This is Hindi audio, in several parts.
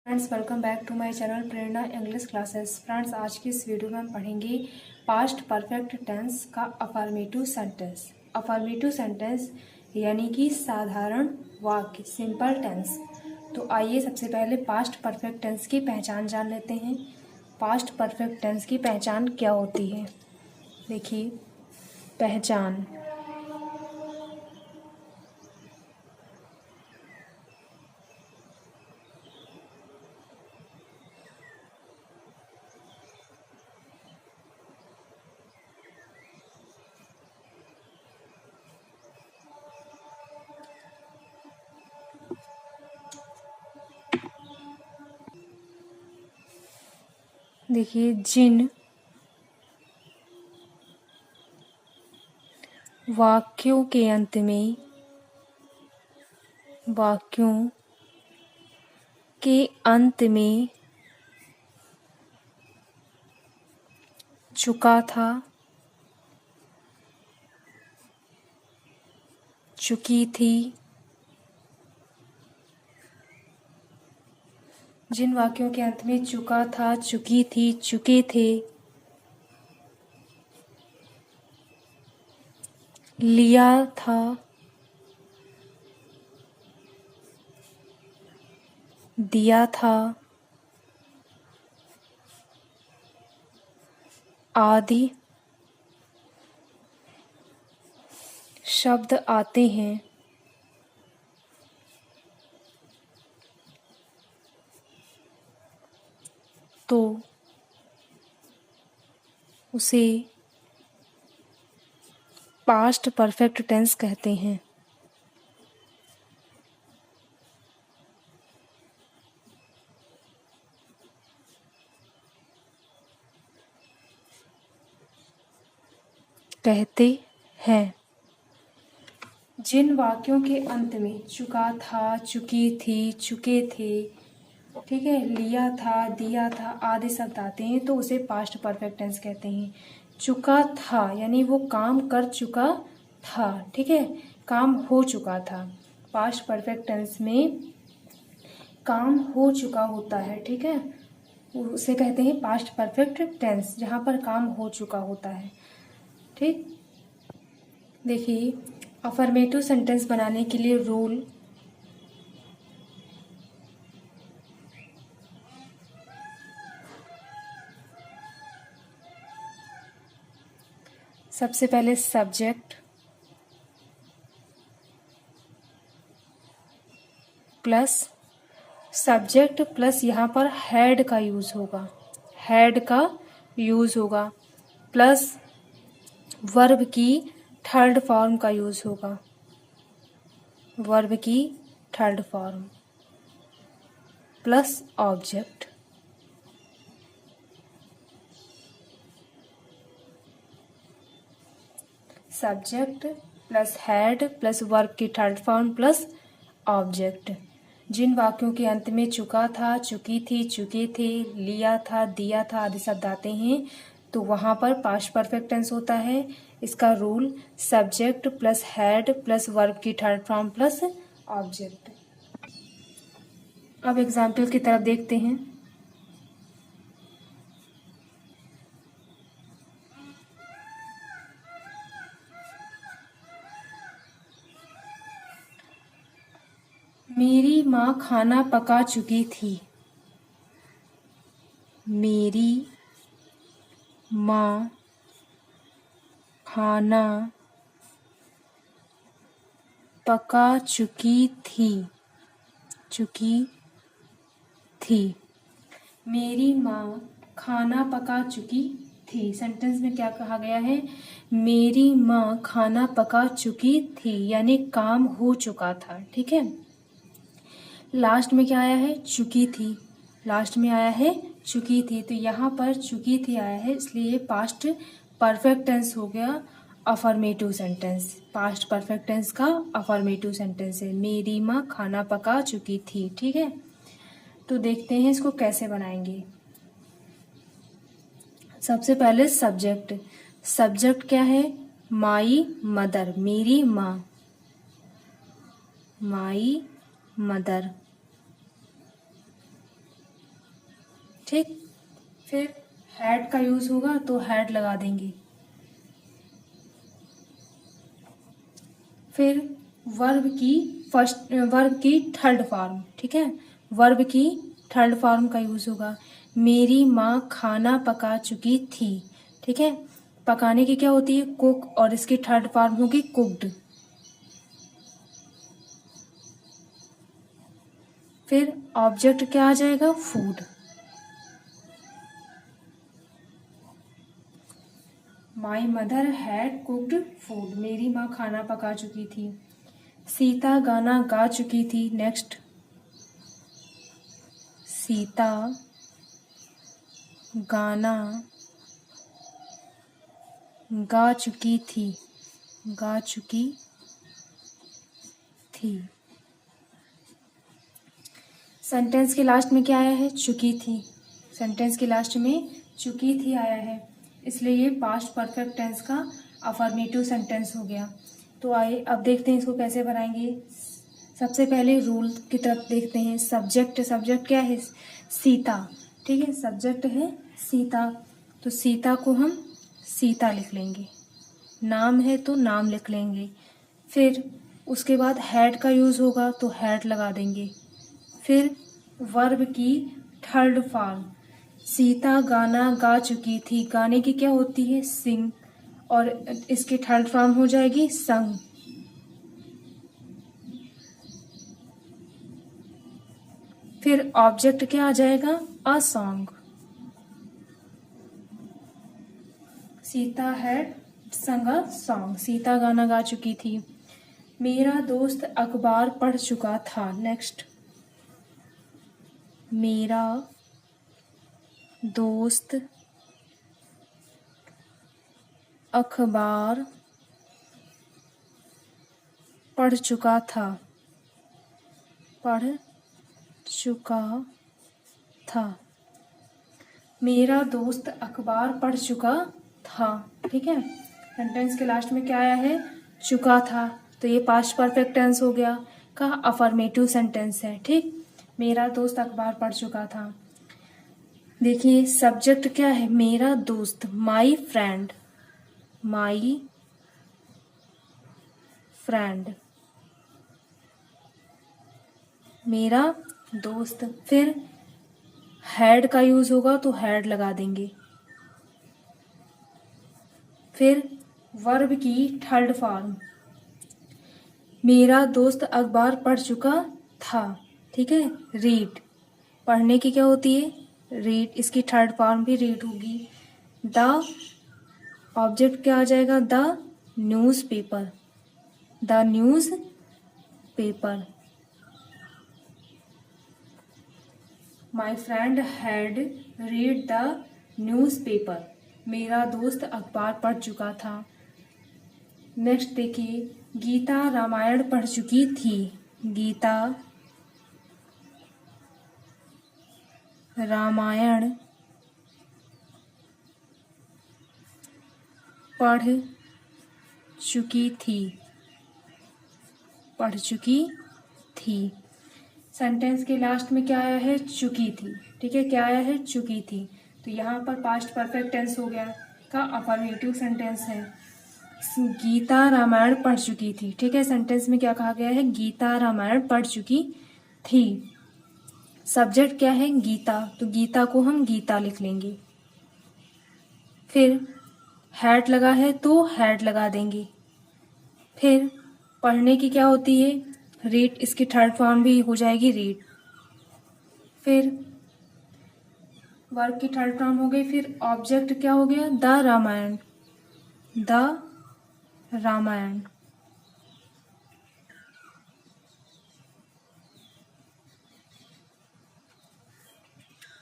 Friends, welcome back to my channel Prerna English classes. Friends, आज की इस वीडियो में हम पढ़ेंगे पास्ट परफेक्ट टेंस का अफर्मेटिव सेंटेंस। अफर्मेटिव सेंटेंस यानी कि साधारण वाक्य, सिंपल टेंस। तो आइए सबसे पहले पास्ट परफेक्ट टेंस की पहचान जान लेते हैं। पास्ट परफेक्ट टेंस की पहचान क्या होती है? देखिए, पहचान देखिए, जिन वाक्यों के अंत में चुका था, चुकी थी। जिन वाक्यों के अंत में चुका था, चुकी थी, चुके थे, लिया था, दिया था आदि शब्द आते हैं तो उसे पास्ट परफेक्ट टेंस कहते हैं। जिन वाक्यों के अंत में चुका था, चुकी थी, चुके थे, ठीक है, लिया था, दिया था आदि शब्द आते हैं तो उसे पास्ट परफेक्ट टेंस कहते हैं। चुका था यानी वो काम कर चुका था, ठीक है, काम हो चुका था। पास्ट परफेक्ट टेंस में काम हो चुका होता है, ठीक है, उसे कहते हैं पास्ट परफेक्ट टेंस, जहाँ पर काम हो चुका होता है। ठीक, देखिए, अफर्मेटिव सेंटेंस बनाने के लिए रूल। सबसे पहले सब्जेक्ट प्लस यहाँ पर हैड का यूज़ होगा, प्लस वर्ब की थर्ड फॉर्म का यूज़ होगा, plus object. Subject plus had plus verb की थर्ड फॉर्म प्लस ऑब्जेक्ट। जिन वाक्यों के अंत में चुका था, चुकी थी, चुके थे, लिया था, दिया था आदि शब्द आते हैं तो वहाँ पर पास्ट परफेक्ट टेंस होता है। इसका rule subject plus had plus verb की थर्ड फॉर्म प्लस ऑब्जेक्ट। अब एग्जाम्पल की तरफ देखते हैं। मेरी माँ खाना पका चुकी थी। मेरी माँ खाना पका चुकी थी। मेरी माँ खाना पका चुकी थी। सेंटेंस में क्या कहा गया है? मेरी माँ खाना पका चुकी थी, यानी काम हो चुका था, ठीक है। लास्ट में क्या आया है? चुकी थी। लास्ट में आया है चुकी थी, तो यहाँ पर चुकी थी आया है, इसलिए पास्ट परफेक्ट टेंस हो गया affirmative sentence. Past perfect tense का अफर्मेटिव सेंटेंस है मेरी माँ खाना पका चुकी थी, ठीक है। तो देखते हैं इसको कैसे बनाएंगे। सबसे पहले सब्जेक्ट क्या है? माई मदर, मेरी माँ, माई मदर। ठीक। फिर हैड का यूज होगा तो हैड लगा देंगे। फिर वर्ब की थर्ड फॉर्म, ठीक है, वर्ब की थर्ड फॉर्म का यूज होगा। मेरी माँ खाना पका चुकी थी, ठीक है। पकाने की क्या होती है? कुक, और इसकी थर्ड फॉर्म होगी कुक्ड। फिर ऑब्जेक्ट क्या आ जाएगा? Food. My mother had cooked food, मेरी माँ खाना पका चुकी थी। सीता गाना गा चुकी थी। नेक्स्ट, सीता गाना गा चुकी थी, गा चुकी थी। सेंटेंस के लास्ट में क्या आया है? चुकी थी। सेंटेंस के लास्ट में चुकी थी आया है, इसलिए ये पास्ट परफेक्ट टेंस का अफर्मेटिव सेंटेंस हो गया। तो आइए अब देखते हैं इसको कैसे बनाएंगे। सबसे पहले रूल की तरफ देखते हैं। सब्जेक्ट, सब्जेक्ट क्या है? सीता, ठीक है, सब्जेक्ट है सीता, तो सीता को हम सीता लिख लेंगे। नाम है तो नाम लिख लेंगे। फिर उसके बाद हैड का यूज़ होगा तो हैड लगा देंगे। फिर वर्ब की थर्ड फॉर्म, सीता गाना गा चुकी थी, गाने की क्या होती है? सिंग, और इसकी थर्ड फॉर्म हो जाएगी संग। फिर ऑब्जेक्ट क्या आ जाएगा? A song. सीता हैड संग अ सॉन्ग, सीता गाना गा चुकी थी। मेरा दोस्त अखबार पढ़ चुका था। नेक्स्ट, मेरा दोस्त अखबार पढ़ चुका था, पढ़ चुका था। मेरा दोस्त अखबार पढ़ चुका था, ठीक है। सेंटेंस के लास्ट में क्या आया है? चुका था, तो ये पास्ट परफेक्ट टेंस हो गया का अफर्मेटिव सेंटेंस है, ठीक। मेरा दोस्त अखबार पढ़ चुका था। देखिए सब्जेक्ट क्या है? मेरा दोस्त, माई फ्रेंड, माई फ्रेंड, मेरा दोस्त। फिर हैड का यूज होगा तो हैड लगा देंगे। फिर वर्ब की थर्ड फॉर्म, मेरा दोस्त अखबार पढ़ चुका था, ठीक है। रीड, पढ़ने की क्या होती है? रीड, इसकी थर्ड फॉर्म भी रीड होगी। द ऑब्जेक्ट क्या आ जाएगा? The news paper, the news paper. My friend had read the news paper, मेरा दोस्त अखबार पढ़ चुका था। नेक्स्ट देखिए, गीता रामायण पढ़ चुकी थी, गीता रामायण पढ़ चुकी थी, पढ़ चुकी थी। सेंटेंस के लास्ट में क्या आया है? चुकी थी, ठीक है, क्या आया है? चुकी थी। तो यहाँ पर पास्ट परफेक्ट टेंस हो गया का अफर्मेटिव सेंटेंस है। गीता रामायण पढ़ चुकी थी, ठीक है। सेंटेंस में क्या कहा गया है? गीता रामायण पढ़ चुकी थी। सब्जेक्ट क्या है? गीता, तो गीता को हम गीता लिख लेंगे। फिर हैड लगा है तो हैड लगा देंगे। फिर पढ़ने की क्या होती है? रीड, इसकी थर्ड फॉर्म भी हो जाएगी रीड। फिर वर्ब की थर्ड फॉर्म हो गई। फिर ऑब्जेक्ट क्या हो गया? The Ramayana, the Ramayana.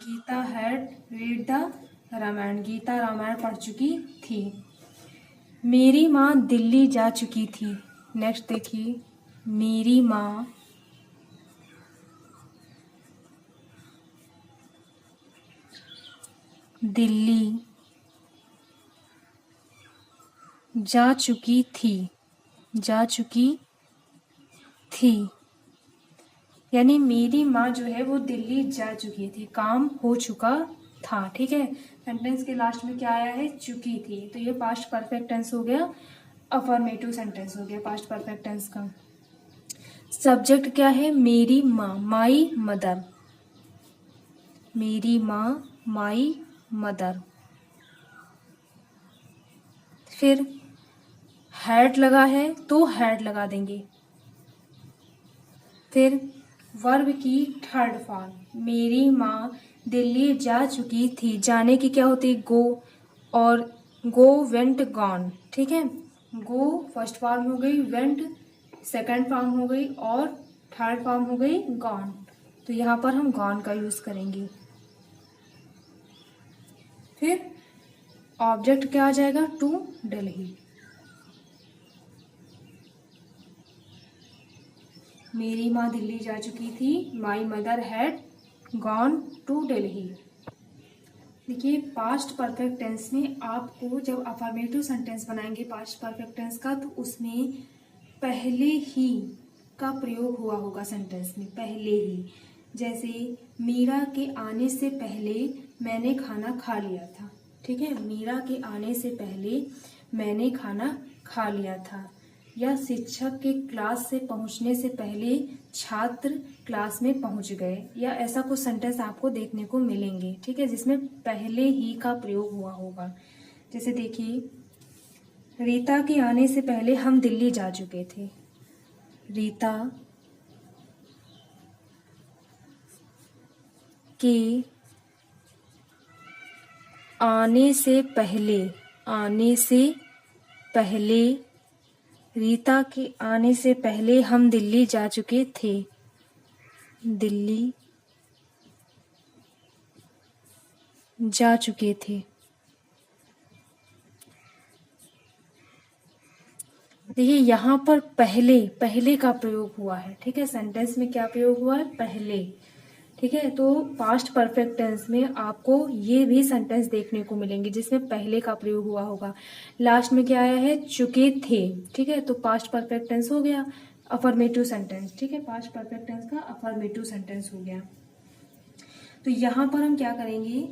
Geeta had read the Ramayana, Geeta Ramayana पढ़ चुकी थी। मेरी माँ दिल्ली जा चुकी थी। नेक्स्ट देखिए, मेरी माँ दिल्ली जा चुकी थी, जा चुकी थी। यानी मेरी माँ जो है वो दिल्ली जा चुकी थी, काम हो चुका था। ठीक है, सेंटेंस के लास्ट में क्या आया है, चुकी थी, तो ये पास्ट परफेक्ट टेंस हो गया, अफर्मेटिव सेंटेंस हो गया पास्ट परफेक्ट टेंस का। सब्जेक्ट क्या है, मेरी माँ, माई मदर, मेरी माँ, माई मदर। फिर हैड लगा है तो हैड लगा देंगे। फिर वर्ब की थर्ड फॉर्म, मेरी माँ दिल्ली जा चुकी थी, जाने की क्या होती है, गो, और गो वेंट गॉन। ठीक है, गो फर्स्ट फॉर्म हो गई, वेंट सेकंड फॉर्म हो गई, और थर्ड फॉर्म हो गई गॉन। तो यहाँ पर हम गॉन का यूज करेंगे। फिर ऑब्जेक्ट क्या आ जाएगा, टू दिल्ली, मेरी माँ दिल्ली जा चुकी थी, my mother had gone to Delhi. देखिए पास्ट परफेक्ट टेंस में आपको जब अफर्मेटिव सेंटेंस बनाएंगे पास्ट परफेक्ट टेंस का, तो उसमें पहले ही का प्रयोग हुआ होगा सेंटेंस में, पहले ही। जैसे मीरा के आने से पहले मैंने खाना खा लिया था। ठीक है, मीरा के आने से पहले मैंने खाना खा लिया था। या शिक्षक के क्लास से पहुंचने से पहले छात्र क्लास में पहुंच गए, या ऐसा कुछ सेंटेंस आपको देखने को मिलेंगे। ठीक है, जिसमें पहले ही का प्रयोग हुआ होगा। जैसे देखिए, रीता के आने से पहले हम दिल्ली जा चुके थे, रीता के आने से पहले, आने से पहले, रीता के आने से पहले हम दिल्ली जा चुके थे, दिल्ली जा चुके थे। देखिए यहाँ पर पहले, पहले का प्रयोग हुआ है। ठीक है, सेंटेंस में क्या प्रयोग हुआ है, पहले। ठीक है, तो पास्ट परफेक्ट टेंस में आपको ये भी सेंटेंस देखने को मिलेंगे जिसमें पहले का प्रयोग हुआ होगा। लास्ट में क्या आया है, चुके थे। ठीक है, तो पास्ट परफेक्ट टेंस हो गया, अफर्मेटिव सेंटेंस। ठीक है, पास्ट परफेक्ट टेंस का अफर्मेटिव सेंटेंस हो गया। तो यहाँ पर हम क्या करेंगे,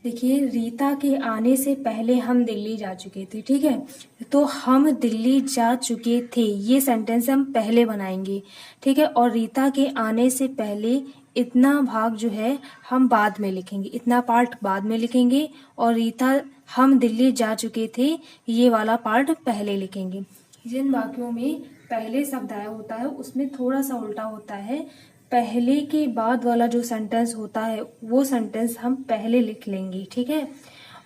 देखिए रीता के आने से पहले हम दिल्ली जा चुके थे। ठीक है, तो हम दिल्ली जा चुके थे, ये सेंटेंस हम पहले बनाएंगे। ठीक है, और रीता के आने से पहले इतना भाग जो है हम बाद में लिखेंगे, इतना पार्ट बाद में लिखेंगे, और रीता हम दिल्ली जा चुके थे ये वाला पार्ट पहले लिखेंगे। जिन वाक्यों में पहले शब्द आया होता है उसमें थोड़ा सा उल्टा होता है, पहले के बाद वाला जो सेंटेंस होता है वो सेंटेंस हम पहले लिख लेंगे। ठीक है,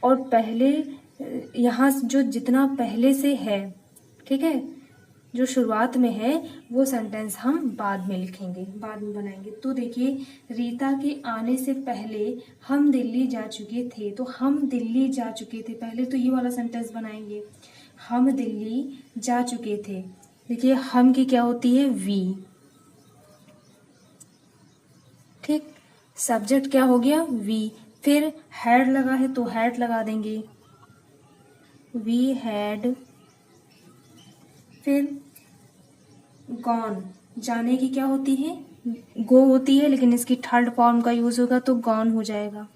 और पहले यहाँ जो जितना पहले से है, ठीक है, जो शुरुआत में है वो सेंटेंस हम बाद में लिखेंगे, बाद में बनाएंगे। तो देखिए, रीता के आने से पहले हम दिल्ली जा चुके थे, तो हम दिल्ली जा चुके थे पहले, तो ये वाला सेंटेंस बनाएंगे, हम दिल्ली जा चुके थे। देखिए हम की क्या होती है, वी। ठीक, सब्जेक्ट क्या हो गया, वी। फिर हैड लगा है तो हैड लगा देंगे, वी हैड। फिर गॉन, जाने की क्या होती है, गो होती है, लेकिन इसकी थर्ड फॉर्म का यूज होगा तो गॉन हो जाएगा,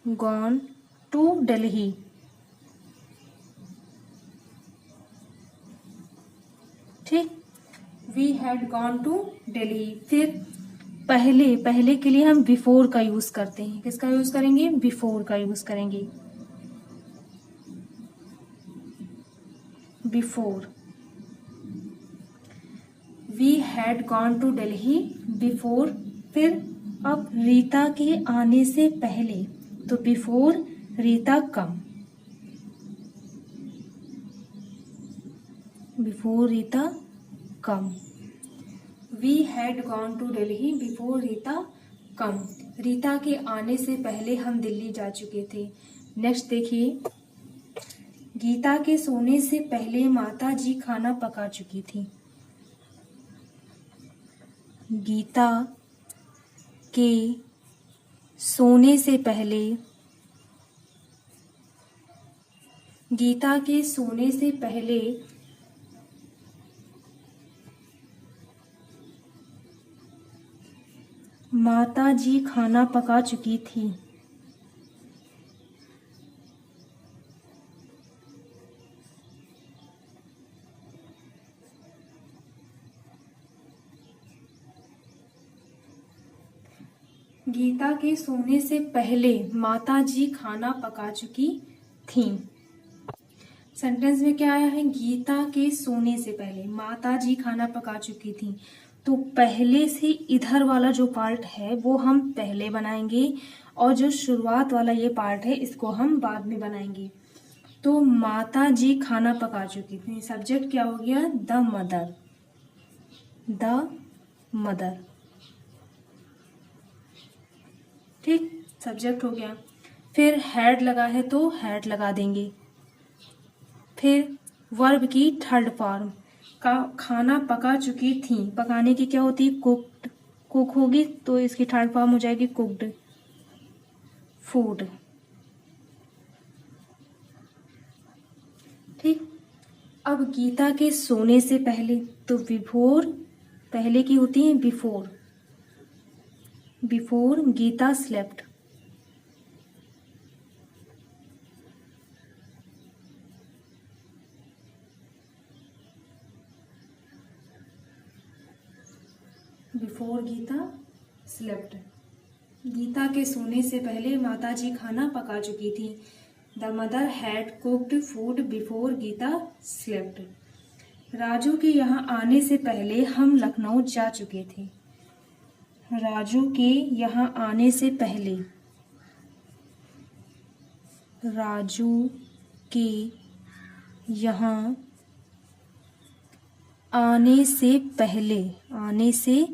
गॉन टू दिल्ली। ठीक, we had gone to Delhi. फिर पहले, पहले के लिए हम बिफोर का यूज करते हैं, किसका यूज करेंगे, बिफोर का यूज करेंगे, before. We had gone to Delhi before. फिर अब रीता के आने से पहले, तो before Rita come, before Rita come. We had gone to Delhi before Rita come, Rita के आने से पहले हम दिल्ली जा चुके थे। नेक्स्ट देखिए, गीता के सोने से पहले माता जी खाना पका चुकी थी, गीता के सोने से पहले, गीता के सोने से पहले माता जी खाना पका चुकी थी। गीता के सोने से पहले माता जी खाना पका चुकी थी। सेंटेंस में क्या आया है? गीता के सोने से पहले माता जी खाना पका चुकी थी। तो पहले से इधर वाला जो पार्ट है वो हम पहले बनाएंगे और जो शुरुआत वाला ये पार्ट है इसको हम बाद में बनाएंगे। तो माता जी खाना पका चुकी थी, सब्जेक्ट क्या हो गया? The mother. द मदर, ठीक, सब्जेक्ट हो गया। फिर हैड लगा है तो हैड लगा देंगे। फिर वर्ब की थर्ड फॉर्म का खाना पका चुकी थी, पकाने की क्या होती है? कुक्ड। कुक होगी तो इसकी थर्ड फॉर्म हो जाएगी कुक्ड फूड, ठीक। अब गीता के सोने से पहले, तो बिफोर पहले की होती है before. Before Geeta slept. Before Geeta slept. Geeta के सोने से पहले माता जी खाना पका चुकी थी। The mother had cooked food before Geeta slept. Raju के यहाँ आने से पहले हम लखनऊ जा चुके थे। राजू के यहाँ आने से पहले, राजू के यहाँ आने से पहले, आने से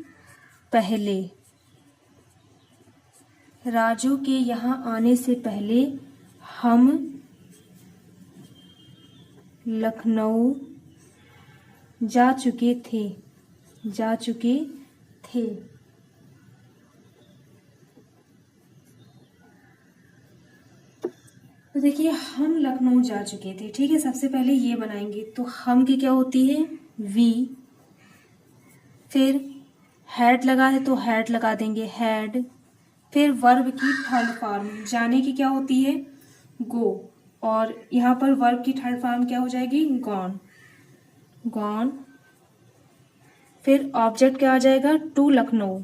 पहले, राजू के यहाँ आने से पहले हम लखनऊ जा चुके थे, जा चुके थे। तो देखिए हम लखनऊ जा चुके थे, ठीक है। सबसे पहले ये बनाएंगे तो हम की क्या होती है? वी। फिर हैड लगा है तो हैड लगा देंगे, हैड। फिर वर्ब की थर्ड फॉर्म जाने की क्या होती है? गो। और यहाँ पर वर्ब की थर्ड फॉर्म क्या हो जाएगी? Gone, gone. फिर ऑब्जेक्ट क्या आ जाएगा? टू लखनऊ,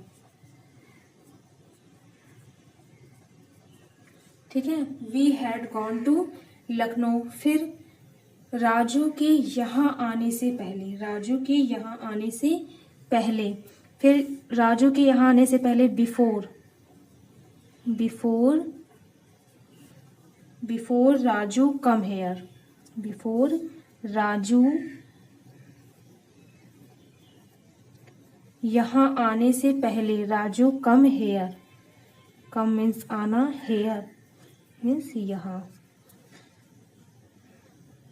ठीक है। We had gone to Lucknow. फिर राजू के यहाँ आने से पहले, राजू के यहाँ आने से पहले, फिर राजू के यहाँ आने से पहले before, before, before Raju come here, before Raju यहाँ आने से पहले, Raju come here, come means आना, हेयर मीन्स यहाँ।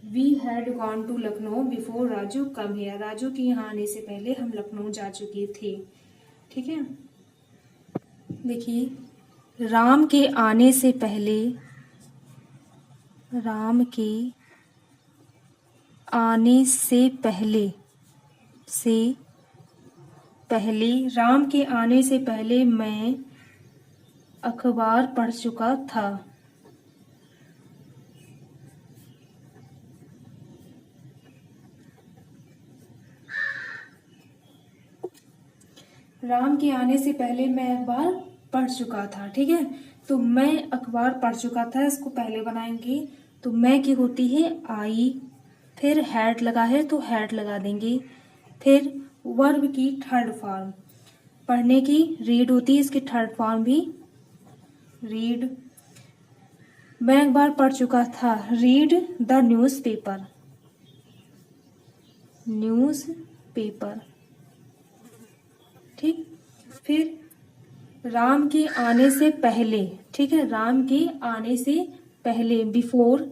We had gone to Lucknow before Raju come here. Raju के यहाँ आने से पहले हम लखनऊ जा चुके थे, ठीक है। देखिए राम के आने से पहले, राम के आने से पहले, से पहले, राम के आने से पहले मैं अखबार पढ़ चुका था। राम के आने से पहले मैं अखबार पढ़ चुका था, ठीक है। तो मैं अखबार पढ़ चुका था, इसको पहले बनाएंगे। तो मैं की होती है आई। फिर हैड लगा है तो हैड लगा देंगे। फिर वर्ब की थर्ड फॉर्म पढ़ने की रीड होती है, इसकी थर्ड फॉर्म भी रीड। मैं अखबार पढ़ चुका था, read the news paper, news paper, ठीक। फिर राम के आने से पहले, ठीक है, राम के आने से पहले before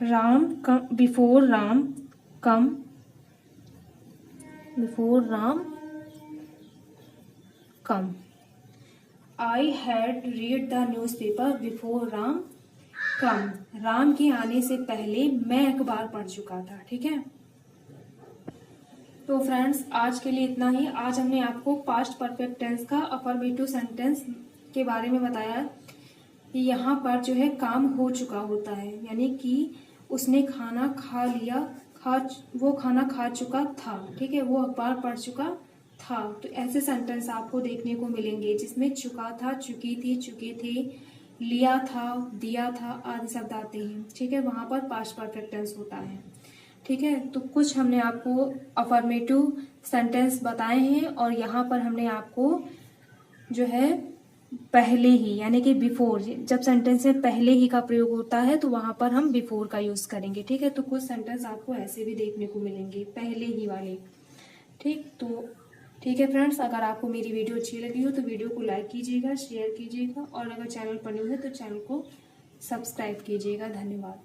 Ram come, before Ram come, before Ram come. I had read the newspaper before Ram come. Ram के आने से पहले मैं अखबार पढ़ चुका था, ठीक है। तो फ्रेंड्स आज के लिए इतना ही। आज हमने आपको पास्ट परफेक्ट टेंस का अफर्मेटिव सेंटेंस के बारे में बताया कि यहाँ पर जो है काम हो चुका होता है, यानी कि उसने खाना खा लिया, वो खाना खा चुका था, ठीक है, वो अखबार पढ़ चुका था। तो ऐसे सेंटेंस आपको देखने को मिलेंगे जिसमें चुका था, चुकी थी, चुके थे, लिया था, दिया था आदि शब्द आते हैं, ठीक है, वहां पर पास्ट परफेक्ट टेंस होता है। ठीक है, तो कुछ हमने आपको अफर्मेटिव सेंटेंस बताए हैं और यहाँ पर हमने आपको जो है पहले ही यानी कि बिफोर, जब सेंटेंस में पहले ही का प्रयोग होता है तो वहां पर हम बिफोर का यूज करेंगे। ठीक है, तो कुछ सेंटेंस आपको ऐसे भी देखने को मिलेंगे पहले ही वाले। ठीक है फ्रेंड्स, अगर आपको मेरी वीडियो अच्छी लगी हो तो वीडियो को लाइक कीजिएगा, शेयर कीजिएगा और अगर चैनल पर न्यू है तो चैनल को सब्सक्राइब कीजिएगा। धन्यवाद।